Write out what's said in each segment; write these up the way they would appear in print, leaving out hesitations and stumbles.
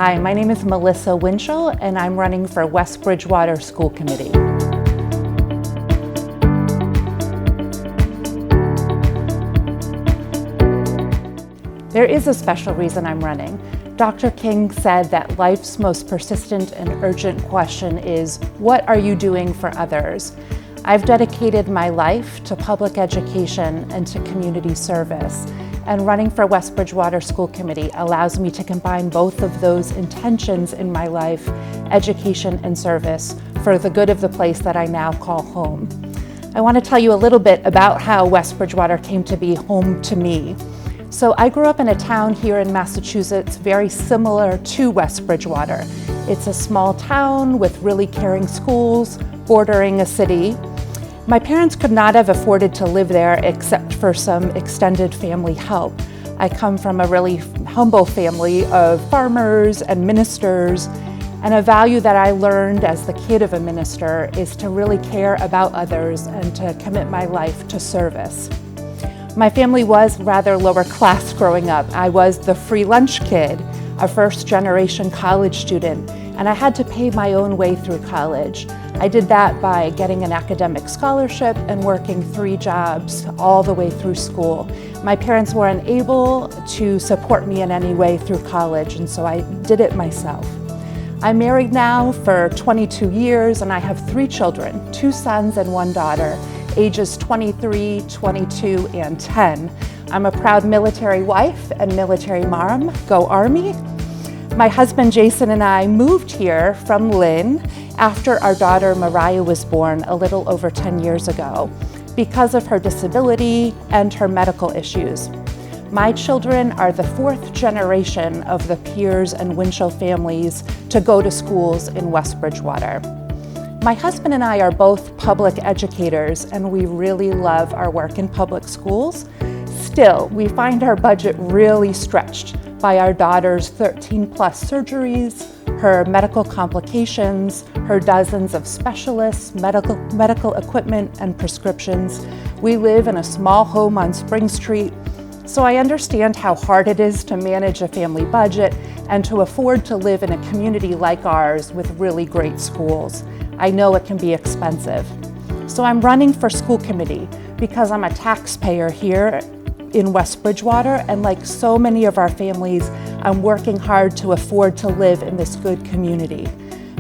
Hi, my name is Melissa Winchell, and I'm running for West Bridgewater School Committee. There is a special reason I'm running. Dr. King said that life's most persistent and urgent question is, what are you doing for others? I've dedicated my life to public education and to community service, and running for West Bridgewater School Committee allows me to combine both of those intentions in my life, education and service, for the good of the place that I now call home. I want to tell you a little bit about how West Bridgewater came to be home to me. So I grew up in a town here in Massachusetts very similar to West Bridgewater. It's a small town with really caring schools bordering a city. My parents could not have afforded to live there except for some extended family help. I come from a really humble family of farmers and ministers, and a value that I learned as the kid of a minister is to really care about others and to commit my life to service. My family was rather lower class growing up. I was the free lunch kid, a first-generation college student, and I had to pay my own way through college. I did that by getting an academic scholarship and working 3 jobs all the way through school. My parents were unable to support me in any way through college, and so I did it myself. I'm married now for 22 years, and I have 3 children, 2 sons and 1 daughter, ages 23, 22, and 10. I'm a proud military wife and military mom. Go Army! My husband Jason and I moved here from Lynn after our daughter Mariah was born a little over 10 years ago because of her disability and her medical issues. My children are the 4th generation of the Piers and Winchell families to go to schools in West Bridgewater. My husband and I are both public educators, and we really love our work in public schools. Still, we find our budget really stretched by our daughter's 13-plus surgeries, her medical complications, her dozens of specialists, medical equipment, and prescriptions. We live in a small home on Spring Street, so I understand how hard it is to manage a family budget and to afford to live in a community like ours with really great schools. I know it can be expensive. So I'm running for school committee because I'm a taxpayer here in West Bridgewater, and like so many of our families, I'm working hard to afford to live in this good community.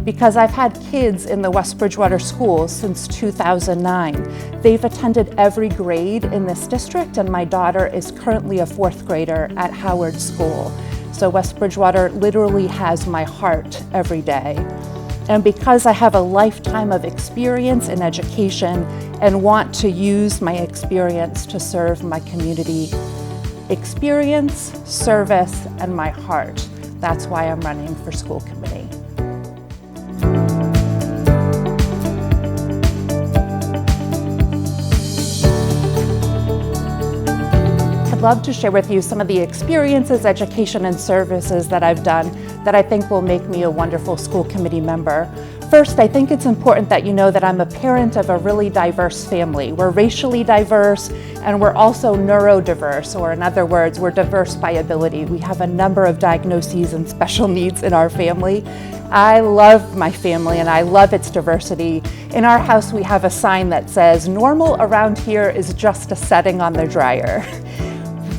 Because I've had kids in the West Bridgewater schools since 2009. They've attended every grade in this district, and my daughter is currently a 4th grader at Howard School. So West Bridgewater literally has my heart every day. And because I have a lifetime of experience in education and want to use my experience to serve my community, experience, service, and my heart, that's why I'm running for school committee. I'd love to share with you some of the experiences, education, and services that I've done that I think will make me a wonderful school committee member. First, I think it's important that you know that I'm a parent of a really diverse family. We're racially diverse, and we're also neurodiverse, or in other words, we're diverse by ability. We have a number of diagnoses and special needs in our family. I love my family and I love its diversity. In our house, we have a sign that says, "Normal around here is just a setting on the dryer."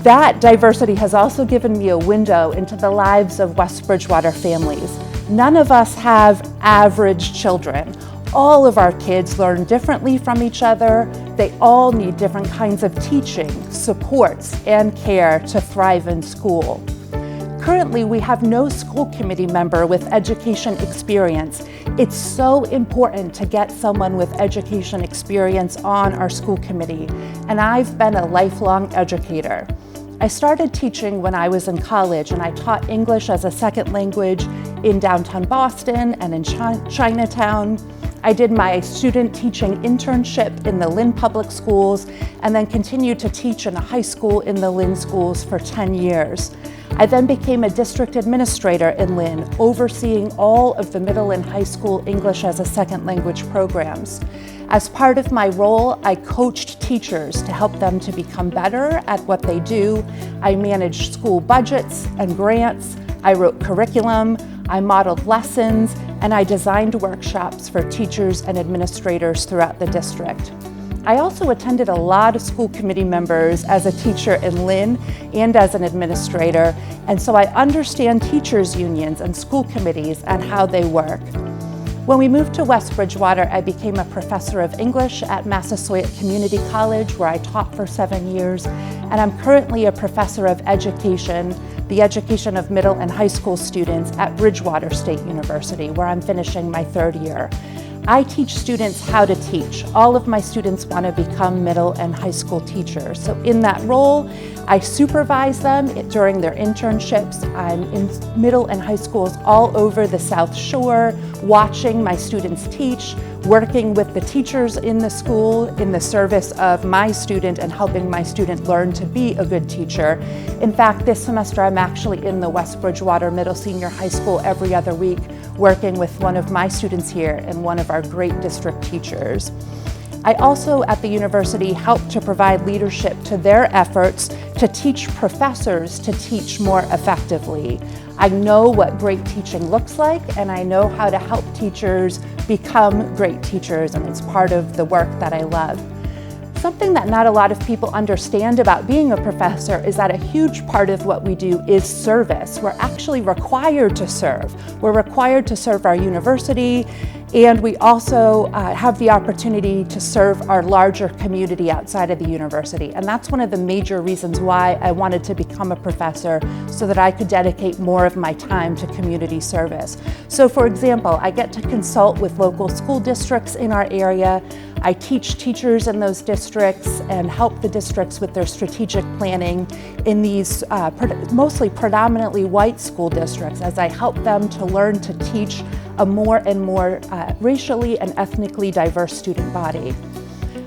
That diversity has also given me a window into the lives of West Bridgewater families. None of us have average children. All of our kids learn differently from each other. They all need different kinds of teaching, supports, and care to thrive in school. Currently, we have no school committee member with education experience. It's so important to get someone with education experience on our school committee, and I've been a lifelong educator. I started teaching when I was in college, and I taught English as a second language in downtown Boston and in Chinatown. I did my student teaching internship in the Lynn Public Schools and then continued to teach in a high school in the Lynn schools for 10 years. I then became a district administrator in Lynn, overseeing all of the middle and high school English as a second language programs. As part of my role, I coached teachers to help them to become better at what they do. I managed school budgets and grants. I wrote curriculum. I modeled lessons, and I designed workshops for teachers and administrators throughout the district. I also attended a lot of school committee members as a teacher in Lynn and as an administrator, and so I understand teachers' unions and school committees and how they work. When we moved to West Bridgewater, I became a professor of English at Massasoit Community College, where I taught for 7 years, and I'm currently a professor of education, the education of middle and high school students at Bridgewater State University, where I'm finishing my 3rd year. I teach students how to teach. All of my students want to become middle and high school teachers. So in that role, I supervise them during their internships. I'm in middle and high schools all over the South Shore, watching my students teach, working with the teachers in the school in the service of my student and helping my student learn to be a good teacher. In fact, this semester I'm actually in the West Bridgewater Middle Senior High School every other week, working with one of my students here and one of our great district teachers. I also, at the university, help to provide leadership to their efforts to teach professors to teach more effectively. I know what great teaching looks like, and I know how to help teachers become great teachers, and it's part of the work that I love. Something that not a lot of people understand about being a professor is that a huge part of what we do is service. We're actually required to serve. We're required to serve our university, and we also have the opportunity to serve our larger community outside of the university. And that's one of the major reasons why I wanted to become a professor, so that I could dedicate more of my time to community service. So for example, I get to consult with local school districts in our area. I teach teachers in those districts and help the districts with their strategic planning in these mostly predominantly white school districts, as I help them to learn to teach a more and more racially and ethnically diverse student body.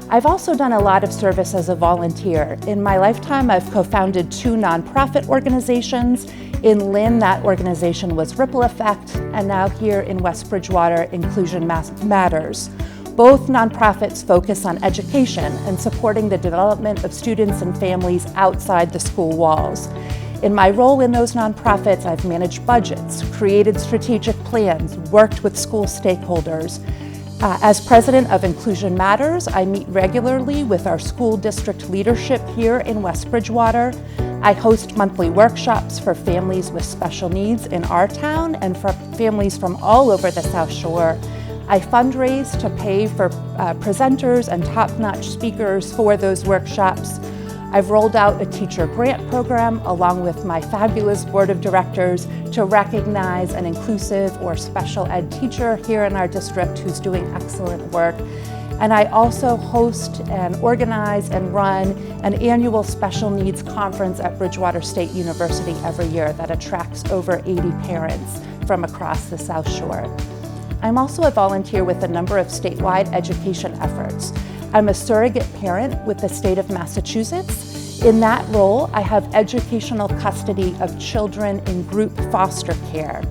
I've also done a lot of service as a volunteer. In my lifetime, I've co-founded 2 nonprofit organizations. In Lynn, that organization was Ripple Effect, and now here in West Bridgewater, Inclusion Matters. Both nonprofits focus on education and supporting the development of students and families outside the school walls. In my role in those nonprofits, I've managed budgets, created strategic plans, worked with school stakeholders. As president of Inclusion Matters, I meet regularly with our school district leadership here in West Bridgewater. I host monthly workshops for families with special needs in our town and for families from all over the South Shore. I fundraise to pay for presenters and top-notch speakers for those workshops. I've rolled out a teacher grant program along with my fabulous board of directors to recognize an inclusive or special ed teacher here in our district who's doing excellent work. And I also host and organize and run an annual special needs conference at Bridgewater State University every year that attracts over 80 parents from across the South Shore. I'm also a volunteer with a number of statewide education efforts. I'm a surrogate parent with the state of Massachusetts. In that role, I have educational custody of children in group foster care.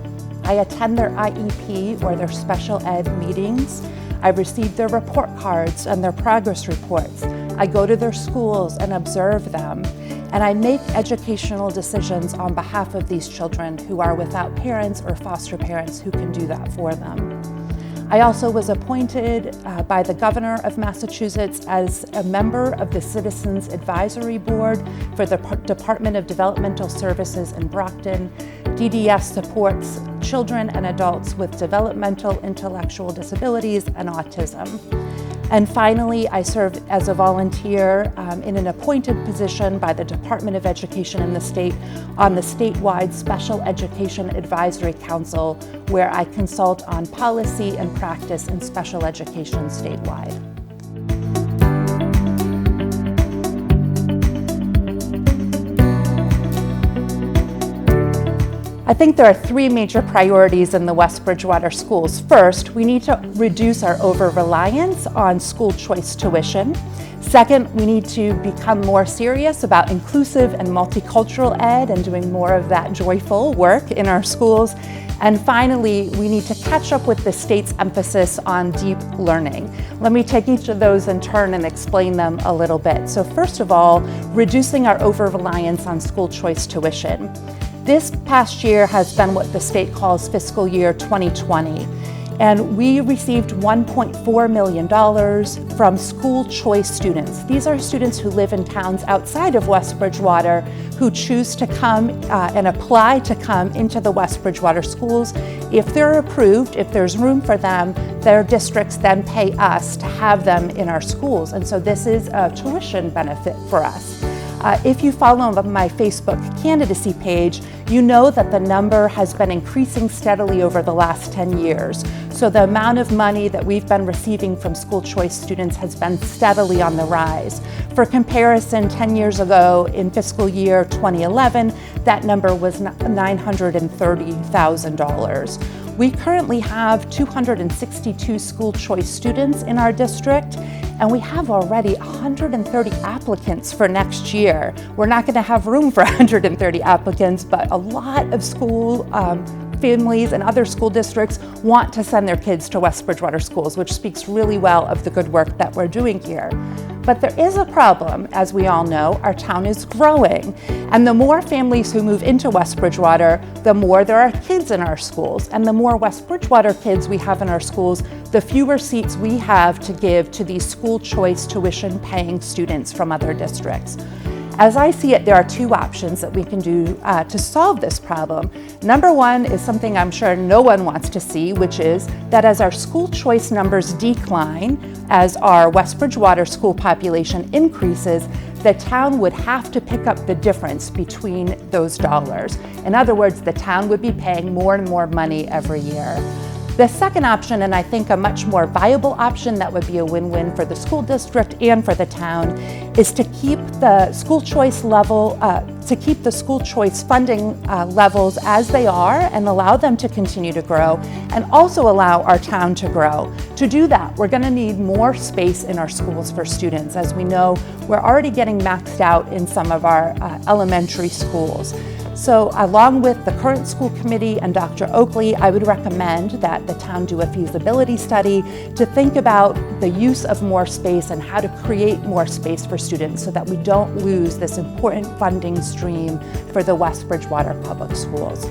I attend their IEP or their special ed meetings. I receive their report cards and their progress reports. I go to their schools and observe them. And I make educational decisions on behalf of these children who are without parents or foster parents who can do that for them. I also was appointed by the governor of Massachusetts as a member of the Citizens Advisory Board for the Department of Developmental Services in Brockton. DDS supports children and adults with developmental intellectual disabilities and autism. And finally, I serve as a volunteer in an appointed position by the Department of Education in the state on the statewide Special Education Advisory Council, where I consult on policy and practice in special education statewide. I think there are 3 major priorities in the West Bridgewater schools. First, we need to reduce our over-reliance on school choice tuition. Second, we need to become more serious about inclusive and multicultural ed and doing more of that joyful work in our schools. And finally, we need to catch up with the state's emphasis on deep learning. Let me take each of those in turn and explain them a little bit. So first of all, reducing our over-reliance on school choice tuition. This past year has been what the state calls fiscal year 2020. And we received $1.4 million from school choice students. These are students who live in towns outside of West Bridgewater who choose to come and apply to come into the West Bridgewater schools. If they're approved, if there's room for them, their districts then pay us to have them in our schools. And so this is a tuition benefit for us. If you follow my Facebook candidacy page, you know that the number has been increasing steadily over the last 10 years. So the amount of money that we've been receiving from school choice students has been steadily on the rise. For comparison, 10 years ago in fiscal year 2011, that number was $930,000. We currently have 262 school choice students in our district, and we have already 130 applicants for next year. We're not going to have room for 130 applicants, but a lot of school families and other school districts want to send their kids to West Bridgewater schools, which speaks really well of the good work that we're doing here. But there is a problem, as we all know. Our town is growing, and the more families who move into West Bridgewater, the more there are kids in our schools, and the more West Bridgewater kids we have in our schools, the fewer seats we have to give to these school choice tuition paying students from other districts. As I see it, there are two options that we can do to solve this problem. Number one is something I'm sure no one wants to see, which is that as our school choice numbers decline, as our West Bridgewater school population increases, the town would have to pick up the difference between those dollars. In other words, the town would be paying more and more money every year. The second option, and I think a much more viable option that would be a win-win for the school district and for the town, is to keep the school choice level, to keep the school choice funding levels as they are and allow them to continue to grow, and also allow our town to grow. To do that, we're going to need more space in our schools for students. As we know, we're already getting maxed out in some of our elementary schools. So along with the current school committee and Dr. Oakley, I would recommend that the town do a feasibility study to think about the use of more space and how to create more space for students so that we don't lose this important funding stream for the West Bridgewater Public Schools.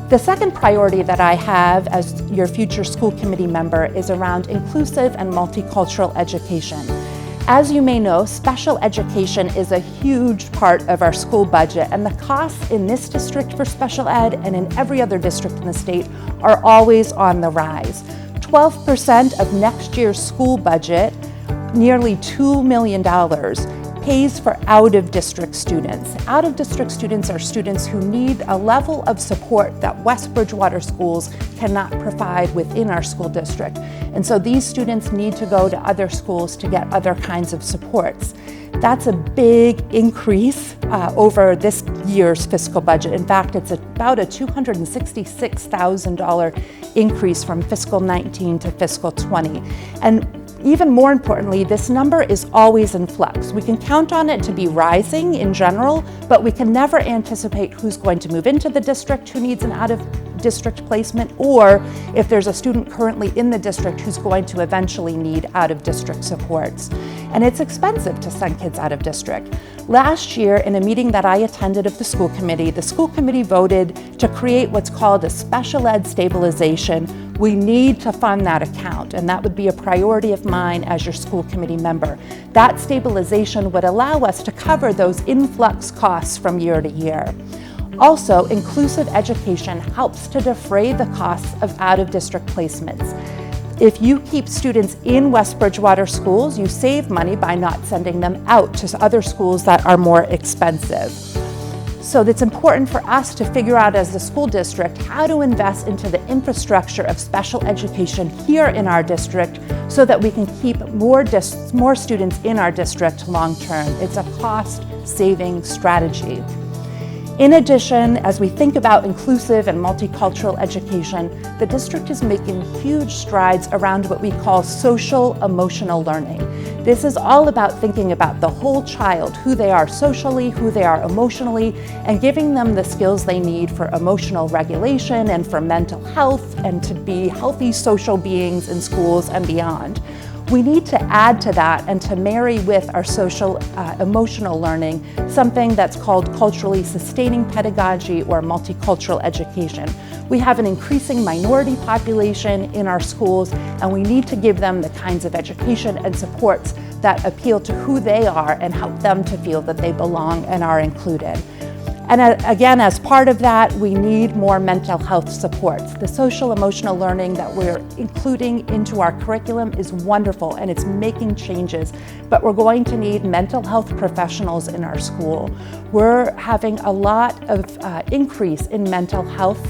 The second priority that I have as your future school committee member is around inclusive and multicultural education. As you may know, special education is a huge part of our school budget, and the costs in this district for special ed and in every other district in the state are always on the rise. 12% of next year's school budget, nearly $2 million, pays for out-of-district students. Out-of-district students are students who need a level of support that West Bridgewater schools cannot provide within our school district. And so these students need to go to other schools to get other kinds of supports. That's a big increase over this year's fiscal budget. In fact, it's about a $266,000 increase from fiscal 19 to fiscal 20. And even more importantly, this number is always in flux. We can count on it to be rising in general, but we can never anticipate who's going to move into the district, who needs an out-of-district placement, or if there's a student currently in the district who's going to eventually need out-of-district supports. And it's expensive to send kids out of district. Last year, in a meeting that I attended of the school committee voted to create what's called a special ed stabilization. We need to fund that account, and that would be a priority of mine as your school committee member. That stabilization would allow us to cover those influx costs from year to year. Also, inclusive education helps to defray the costs of out-of-district placements. If you keep students in West Bridgewater schools, you save money by not sending them out to other schools that are more expensive. So it's important for us to figure out as the school district how to invest into the infrastructure of special education here in our district so that we can keep more students in our district long term. It's a cost-saving strategy. In addition, as we think about inclusive and multicultural education, the district is making huge strides around what we call social-emotional learning. This is all about thinking about the whole child, who they are socially, who they are emotionally, and giving them the skills they need for emotional regulation and for mental health and to be healthy social beings in schools and beyond. We need to add to that and to marry with our social emotional learning something that's called culturally sustaining pedagogy or multicultural education. We have an increasing minority population in our schools, and we need to give them the kinds of education and supports that appeal to who they are and help them to feel that they belong and are included. And again, as part of that, we need more mental health supports. The social emotional learning that we're including into our curriculum is wonderful and it's making changes, but we're going to need mental health professionals in our school. We're having a lot of increase in mental health,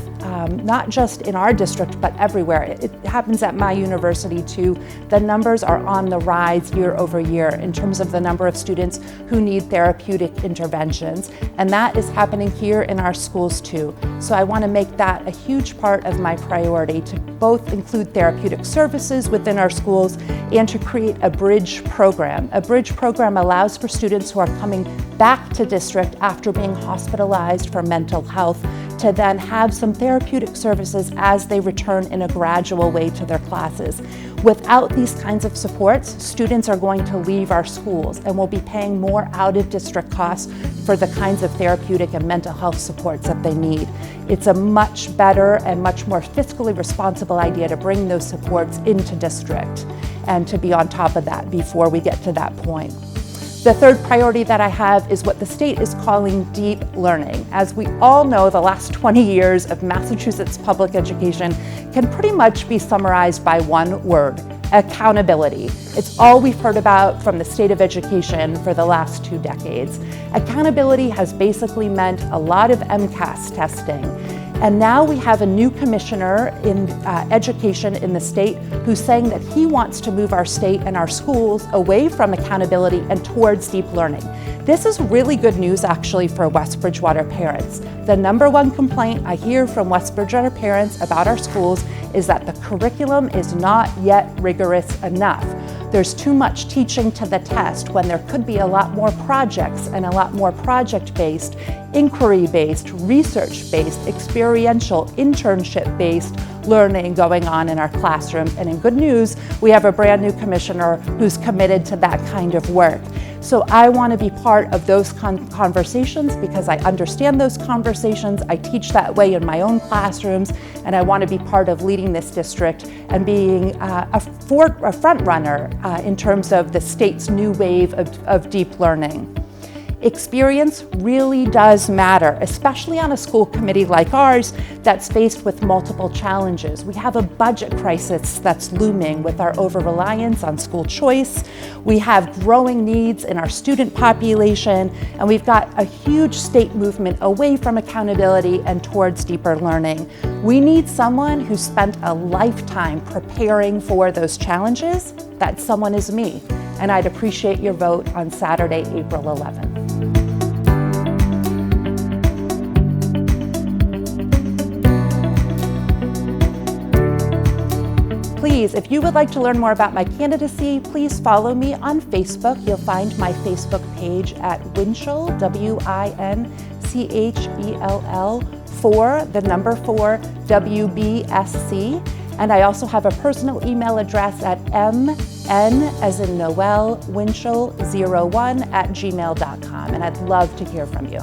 not just in our district, but everywhere. It happens at my university too. The numbers are on the rise year over year in terms of the number of students who need therapeutic interventions, and that is happening here in our schools too. So I want to make that a huge part of my priority to both include therapeutic services within our schools and to create a bridge program. A bridge program allows for students who are coming back to district after being hospitalized for mental health to then have some therapeutic services as they return in a gradual way to their classes. Without these kinds of supports, students are going to leave our schools and will be paying more out-of-district costs for the kinds of therapeutic and mental health supports that they need. It's a much better and much more fiscally responsible idea to bring those supports into district and to be on top of that before we get to that point. The third priority that I have is what the state is calling deep learning. As we all know, the last 20 years of Massachusetts public education can pretty much be summarized by one word: accountability. It's all we've heard about from the state of education for the last 2 decades. Accountability has basically meant a lot of MCAS testing. And now we have a new commissioner in education in the state who's saying that he wants to move our state and our schools away from accountability and towards deep learning. This is really good news actually for West Bridgewater parents. The number one complaint I hear from West Bridgewater parents about our schools is that the curriculum is not yet rigorous enough. There's too much teaching to the test when there could be a lot more projects and a lot more project-based, inquiry-based, research-based, experiential, internship-based learning going on in our classrooms. And in good news, we have a brand new commissioner who's committed to that kind of work. So I want to be part of those conversations because I understand those conversations. I teach that way in my own classrooms, and I want to be part of leading this district and being a front runner in terms of the state's new wave of deep learning. Experience really does matter, especially on a school committee like ours that's faced with multiple challenges. We have a budget crisis that's looming with our over-reliance on school choice. We have growing needs in our student population, and we've got a huge state movement away from accountability and towards deeper learning. We need someone who spent a lifetime preparing for those challenges. That someone is me, and I'd appreciate your vote on Saturday, April 11th. Please, if you would like to learn more about my candidacy, please follow me on Facebook. You'll find my Facebook page at Winchell, WINCHELL, 4 WBSC. And I also have a personal email address at mn, as in Noel, Winchell01 @gmail.com. And I'd love to hear from you.